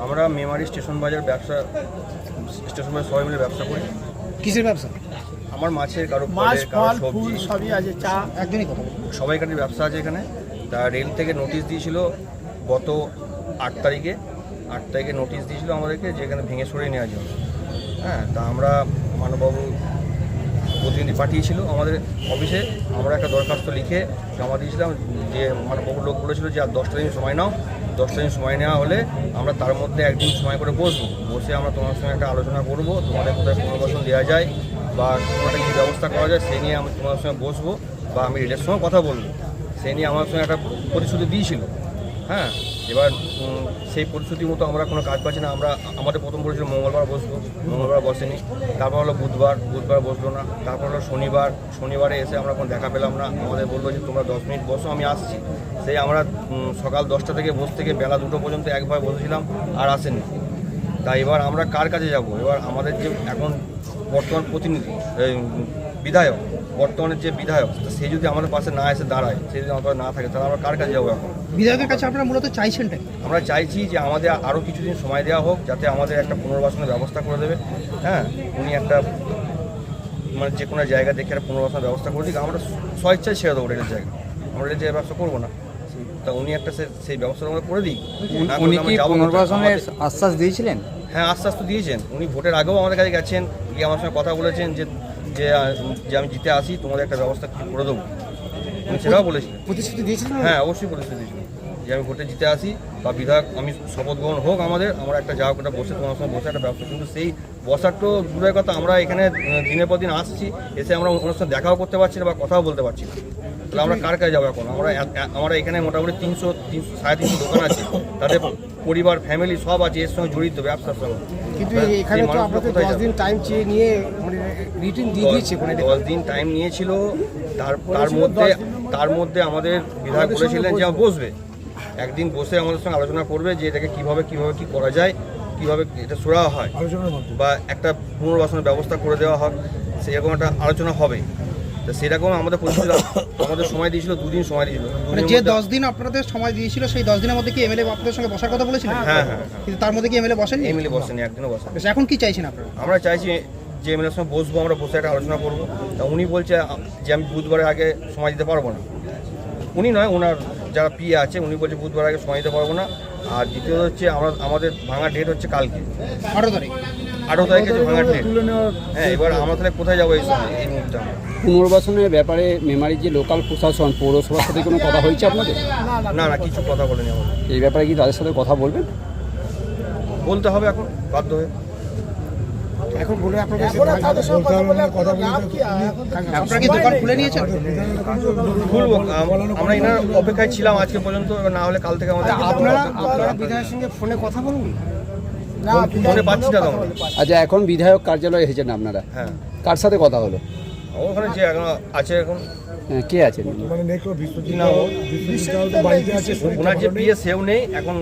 আমরা মেমারি স্টেশন বাজার সবাই মিলে ব্যবসা করি। কিসের ব্যবসা? আমার মাছের, কারো মাছ, কারো ফল, সবজি, ফুল সবই আছে, চা, একদমই কথা বলুন। সবাইকারই ব্যবসা আছে এখানে। তা রেল থেকে নোটিশ দিয়েছিল গত 8 তারিখে নোটিশ দিয়েছিল আমাদেরকে যে এখানে ভেঙে সরিয়ে নেওয়ার জন্য। হ্যাঁ, তা আমরা মানববাবু প্রতিনিধি পাঠিয়েছিল আমাদের অফিসে। আমরা একটা দরখাস্ত লিখে জমা দিয়েছিলাম যে মানববাবুর লোক বলেছিল যে আর 10টা দিন সময় নাও। 10টা দিন সময় নেওয়া হলে আমরা তার মধ্যে একদিন সময় করে বসে আমরা তোমার সঙ্গে একটা আলোচনা করব, তোমাদের কোথায় পুনর্বাসন দেওয়া যায় বা তোমাদের কী ব্যবস্থা করা যায় সেই নিয়ে আমি তোমাদের সঙ্গে বসবো বা আমি রেলের সঙ্গে কথা বলবো। সেই নিয়ে আমার সঙ্গে একটা প্রতিশ্রুতি দিয়েছিল। হ্যাঁ, এবার সেই প্রতিশ্রুতি মতো আমরা কোনো কাজ পাচ্ছি না। আমাদের প্রথম বলেছিল মঙ্গলবার বসবো, মঙ্গলবার বসেনি। তারপর হলো বুধবার বসলো না। তারপর হলো শনিবারে এসে আমরা কোনো দেখা পেলাম না। আমাদের বললো যে তোমরা 10 মিনিট বসো, আমি আসছি। সেই আমরা সকাল 10টা থেকে বসে থেকে বেলা 2টো পর্যন্ত একবার বসেছিলাম, আর আসেনি। তাই এবার আমরা কার কাছে যাব? এবার আমাদের যে এখন বর্তমান প্রতিনিধি বিধায়ক, বর্তমানের যে বিধায়ক, সে যদি আমাদের পাশে না এসে দাঁড়ায়, সে যদি আমাদের না থাকে, তাহলে আমরা কার কাছে যাবো এখন? বিধায়কের কাছে আপনারা মূলত চাইছেনটা? আমরা চাইছি যে আমাদের আরও কিছুদিন সময় দেওয়া হোক, যাতে আমাদের একটা পুনর্বাসনের ব্যবস্থা করে দেবে। হ্যাঁ, উনি একটা মানে যে কোনো জায়গা দেখে একটা পুনর্বাসনের ব্যবস্থা করে দিক। আমরা স্বেচ্ছায় ছেড়ে দেবো রেলের জায়গা, আমরা রেলের জায়গায় ব্যবস্থা করবো না। তা উনি একটা সেই ব্যবস্থা আমরা করে দিই। উনি কি পুনর্বাসনের আশ্বাস দিয়েছিলেন? হ্যাঁ, আশ্বাস তো দিয়েছেন। উনি ভোটের আগেও আমাদের কাছে গেছেন, গিয়ে আমার সঙ্গে কথা বলেছেন যে আমি জিতে আসি, তোমাদের একটা ব্যবস্থা করে দেবো। উনি সেটাও বলেছিলেন। প্রতিশ্রুতি দিয়েছিলেন? হ্যাঁ, অবশ্যই প্রতিশ্রুতি দিয়েছিলেন যে আমি ভোটে জিতে আসি বা বিধায়ক আমি শপথ গ্রহণ হোক আমরা একটা যাওয়া একটা বসে তোমার সঙ্গে বসে একটা ব্যবস্থা। কিন্তু সেই বসার তো দূরের কথা, আমরা এখানে দিনের পর দিন আসছি, এসে আমরা ওনার সঙ্গে দেখাও করতে পারছি না বা কথাও বলতে পারছি না। তাহলে আমরা কার কাছে যাবো এখন? আমরা এখানে মোটামুটি 300-350 দোকান আছে, তাদের পরিবার ফ্যামিলি সব আছে এর সঙ্গে জড়িত, ব্যবসার সঙ্গে। কিন্তু এখানে তো আপনাদের 10 দিন টাইম চেয়ে নিয়ে মানে রিটেন দিয়ে দিয়েছে। 10 দিন টাইম নিয়েছিল। তার মধ্যে আমাদের বিধায়ক বলেছিলেন যে বসবে, একদিন বসে আমাদের সঙ্গে আলোচনা করবে যে এটাকে কিভাবে কি করা যায়, কিভাবে এটা সরা হয় বা একটা পুনর্বাসনের ব্যবস্থা করে দেওয়া হয়, সেরকম একটা আলোচনা হবে। তো সেরকম আমাদের সময় দিয়েছিল, 2 দিন সময় দিয়েছিল। মানে যে 10 দিন আপনাদের সময় দিয়েছিল, সেই 10 দিনের মধ্যে কি এমএলএ আপনাদের সঙ্গে বসার কথা বলেছিলেন? হ্যাঁ। কিন্তু তার মধ্যে কি এমএলএ বসেনি? একদিনও বসেনি। এখন কি চাইছেন আপনারা? আমরা চাইছি যে এমএলএর সঙ্গে বসবো, আমরা বসে একটা আলোচনা করবো। তা উনি বলছে যে আমি বুধবারের আগে সময় দিতে পারবো না। উনি নয়, ওনার যারা পিএ আছে, উনি বলছে বুধবার আগে সময় দিতে পারবো না। আর দ্বিতীয়ত হচ্ছে আমাদের ভাঙার ডেট হচ্ছে কালকে 18 তারিখে ভাঙার ডেট। হ্যাঁ, এবার আমরা তাহলে কোথায় যাবো এই মুহূর্তে? পুনর্বাসনের ব্যাপারে মেমারির যে লোকাল প্রশাসন, পৌরসভার সাথে কোনো কথা হয়েছে আপনাদের? না, কিছু কথা বলেনি আমাদের। এই ব্যাপারে কি তাদের সাথে কথা বলবেন? বলতে হবে এখন, বাধ্য হয়ে। এখন বলে আপনারা কি দোকান খুলে নিয়েছেন? খুলবো, আমরা এনার অপেক্ষায় ছিলাম আজকে পর্যন্ত। না হলে কাল থেকে আমাদের আপনারা বিধায়কের সঙ্গে ফোনে কথা বলুন। ফোনে পাচ্ছি না তো। আচ্ছা, এখন বিধায়ক কার্যালয়ে এসেছেন আপনারা? হ্যাঁ। কার সাথে কথা হলো? ওখানে যে এখন আছে, এখন কে আছেন? ওনার যে পিএ সেও নেই, এখন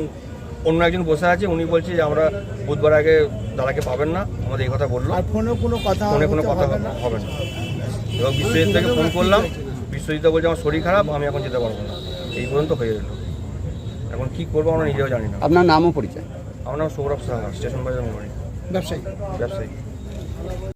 অন্য একজন বসে আছে। উনি বলছে যে আমরা বুধবার আগে দাদাকে পাবেন না, আমাদের এই কথা বললো। ফোনে কোনো কথা হবে না। এবং বিশ্বজিৎ থেকে ফোন করলাম, বিশ্বজিৎ বলছে আমার শরীর খারাপ, আমি এখন যেতে পারবো না। এই পর্যন্ত হয়ে গেল। এখন কি করবো আমরা নিজেও জানি না। আপনার নামও পরিচয়? আমার নাম সৌরভ সাহা, স্টেশন বাজার মেমারি, ব্যবসায়ী।